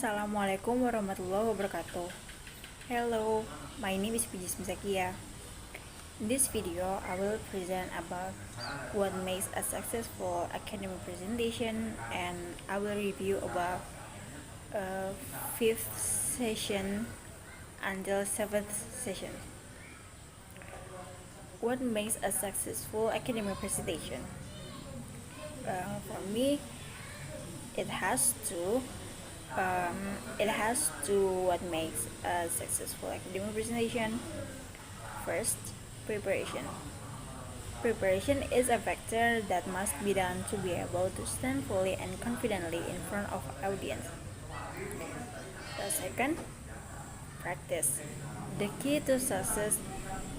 Assalamualaikum warahmatullahi wabarakatuh. Hello, my name is Pijis Misakia. In this video, I will present about what makes a successful academic presentation, and I will review about fifth session until seventh session. What makes a successful academic presentation? For me, it has to what makes a successful academic presentation. First, preparation. Preparation is a factor that must be done to be able to stand fully and confidently in front of audience. The second, practice. The key to success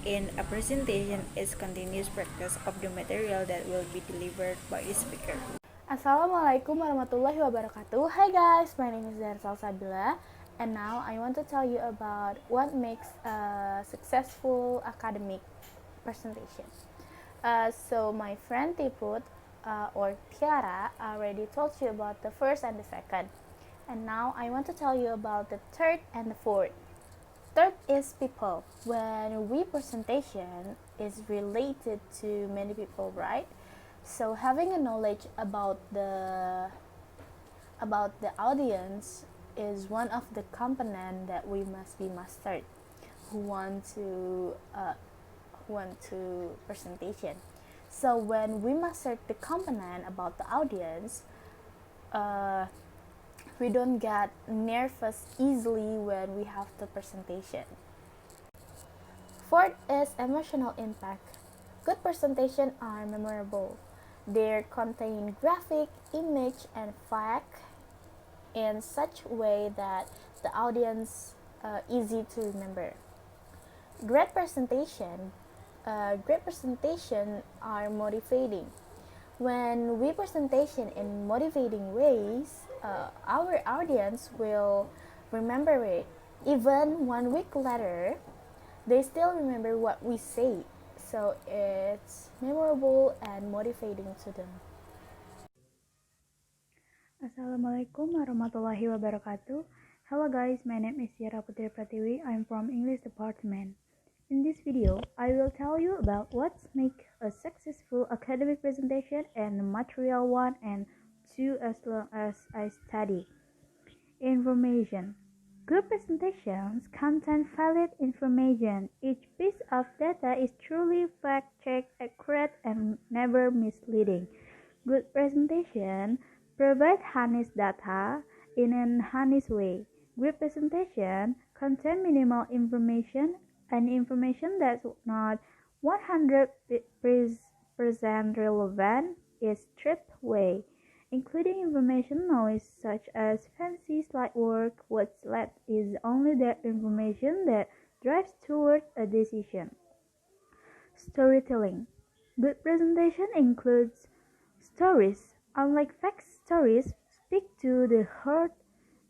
in a presentation is continuous practice of the material that will be delivered by the speaker. Assalamualaikum warahmatullahi wabarakatuh. Hi guys, my name is Zarsal Sabila, and now I want to tell you about what makes a successful academic presentation. So my friend Tiput or Tiara already told you about the first and the second, and now I want to tell you about the third and the fourth. Third is people. When we presentation is related to many people, right? So having a knowledge about the audience is one of the component that we must be mastered who want to presentation. So when we master the component about the audience, we don't get nervous easily when we have the presentation. Fourth is emotional impact. Good presentation are memorable. They contain graphic, image, and fact in such a way that the audience easy to remember. Great presentation are motivating. When we presentation in motivating ways, our audience will remember it. Even 1 week later, they still remember what we say. So it's memorable and motivating to them. Assalamualaikum warahmatullahi wabarakatuh. Hello guys, my name is Tiara Putri Pratiwi. I'm from English department. In this video, I will tell you about what makes a successful academic presentation and material 1 and 2 as long as I study. Information. Good presentations contain valid information. Each piece of data is truly fact-checked, accurate, and never misleading. Good presentation provide honest data in an honest way. Good presentation contain minimal information and information that's not 100% relevant is stripped away, including information noise such as fancy slide work. What's left is only that information that drives toward a decision. Storytelling. Good presentation includes stories. Unlike fact, stories speak to the heart,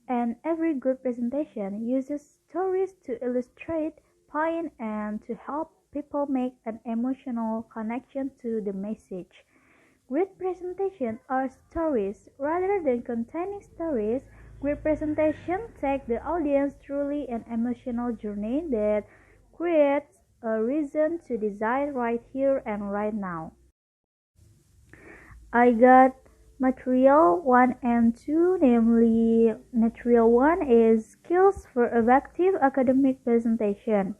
and every good presentation uses stories to illustrate point and to help people make an emotional connection to the message. Great presentations are stories. Rather than containing stories, great presentations take the audience through an emotional journey that creates a reason to decide right here and right now. I got material 1 and 2, namely material 1 is skills for effective academic presentation.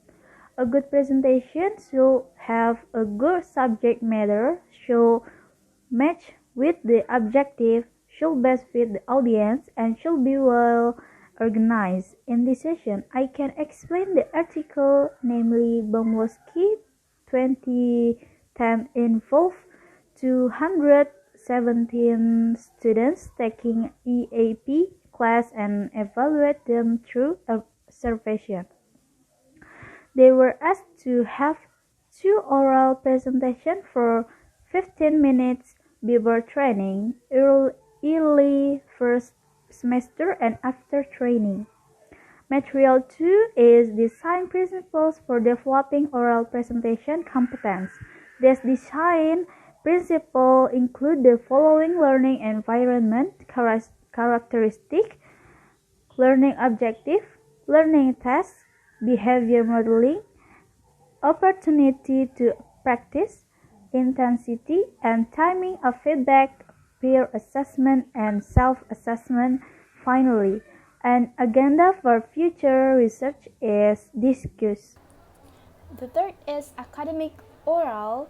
A good presentation should have a good subject matter, should match with the objective, should best fit the audience, and should be well organized. In this session, I can explain the article, namely Bomwoski 2010 involved 217 students taking EAP class and evaluate them through observation. They were asked to have 2 oral presentations for 15 minutes before training, early first semester and after training. Material 2 is design principles for developing oral presentation competence. These design principles include the following learning environment characteristics: learning objective, learning tasks, behavior modeling, opportunity to practice, intensity and timing of feedback, peer assessment and self-assessment. Finally, an agenda for future research is discussed. The third is academic oral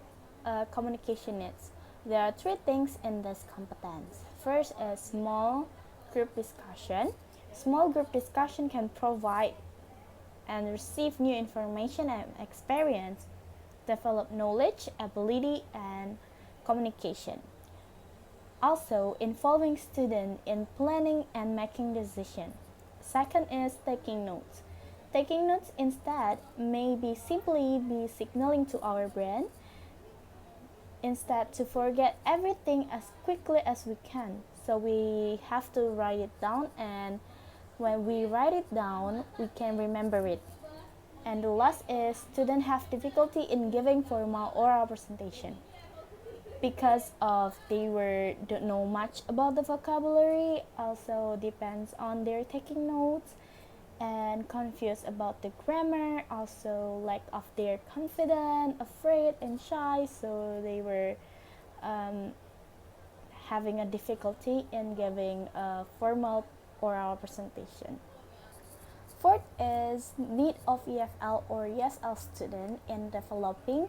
communication needs. There are three things in this competence. First is small group discussion. Small group discussion can provide and receive new information and experience, develop knowledge, ability, and communication. Also, involving students in planning and making decisions. Second is taking notes. Taking notes instead may be simply be signaling to our brain instead to forget everything as quickly as we can. So we have to write it down, and when we write it down, we can remember it. And the last is students have difficulty in giving formal oral presentation because of don't know much about the vocabulary, also depends on their taking notes, and confused about the grammar, also lack of their confidence, afraid and shy, so they were having a difficulty in giving a formal oral presentation. Fourth is need of EFL or ESL student in developing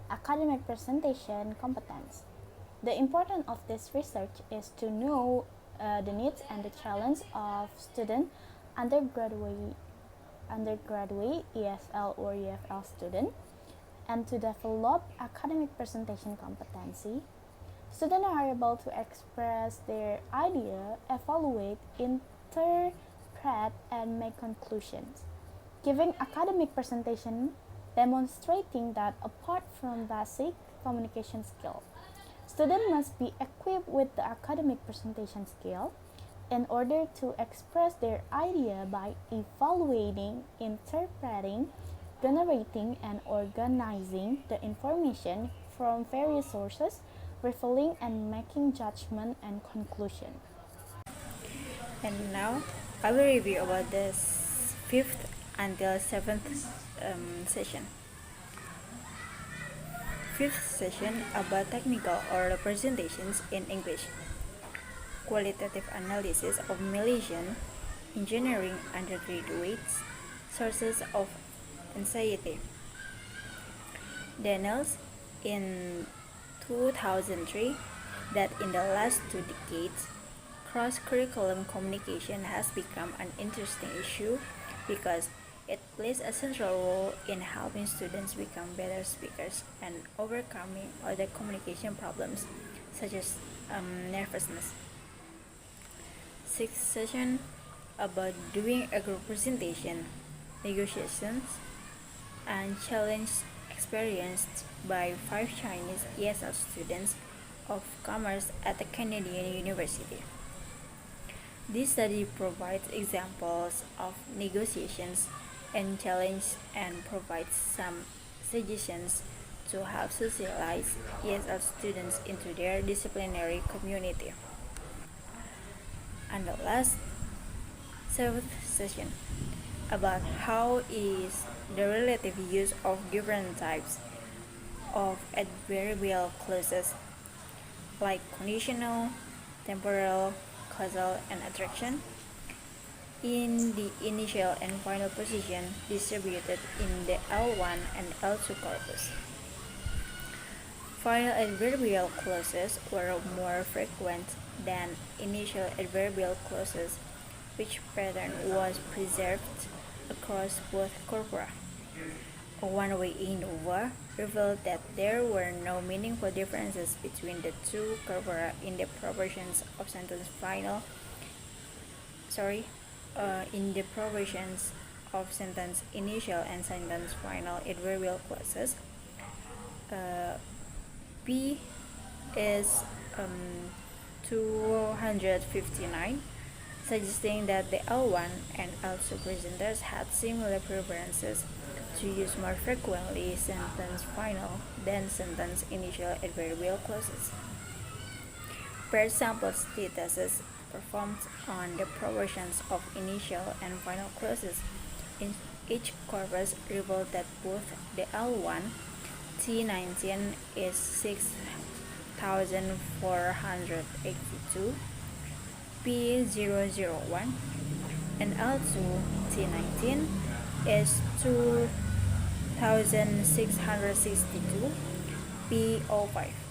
academic presentation competence. The importance of this research is to know the needs and the challenge of student undergraduate ESL or EFL student, and to develop academic presentation competency. Students are able to express their idea, evaluate, interpret, and make conclusions. Giving academic presentation demonstrating that apart from basic communication skill, students must be equipped with the academic presentation skill in order to express their idea by evaluating, interpreting, generating, and organizing the information from various sources, revealing and making judgment and conclusion. And now I will review about the fifth until seventh session. Fifth session about technical or representations in English. Qualitative analysis of Malaysian engineering undergraduates, sources of anxiety. Daniels in 2003 that in the last 2 decades, cross-curriculum communication has become an interesting issue because it plays a central role in helping students become better speakers and overcoming other communication problems such as nervousness. Sixth session about doing a group presentation, negotiations, and challenge experienced by 5 Chinese ESL students of commerce at the Canadian University. This study provides examples of negotiations and challenge and provides some suggestions to help socialize ESL students into their disciplinary community. And the last 7th session about how is the relative use of different types of adverbial clauses like conditional, temporal, causal, and attraction in the initial and final position distributed in the L1 and L2 corpus. Final adverbial clauses were more frequent than initial adverbial clauses, which pattern was preserved across both corpora. A one-way ANOVA revealed that there were no meaningful differences between the two corpora in the proportions of sentence initial and sentence final adverbial clauses. P is 259, suggesting that the L1 and L2 presenters had similar preferences to use more frequently sentence final than sentence initial adverbial clauses. Per sample statuses performed on the proportions of initial and final clauses in each corpus revealed that both the L1 T19 is 6482 P001 and L2 T19 is 2662 P05.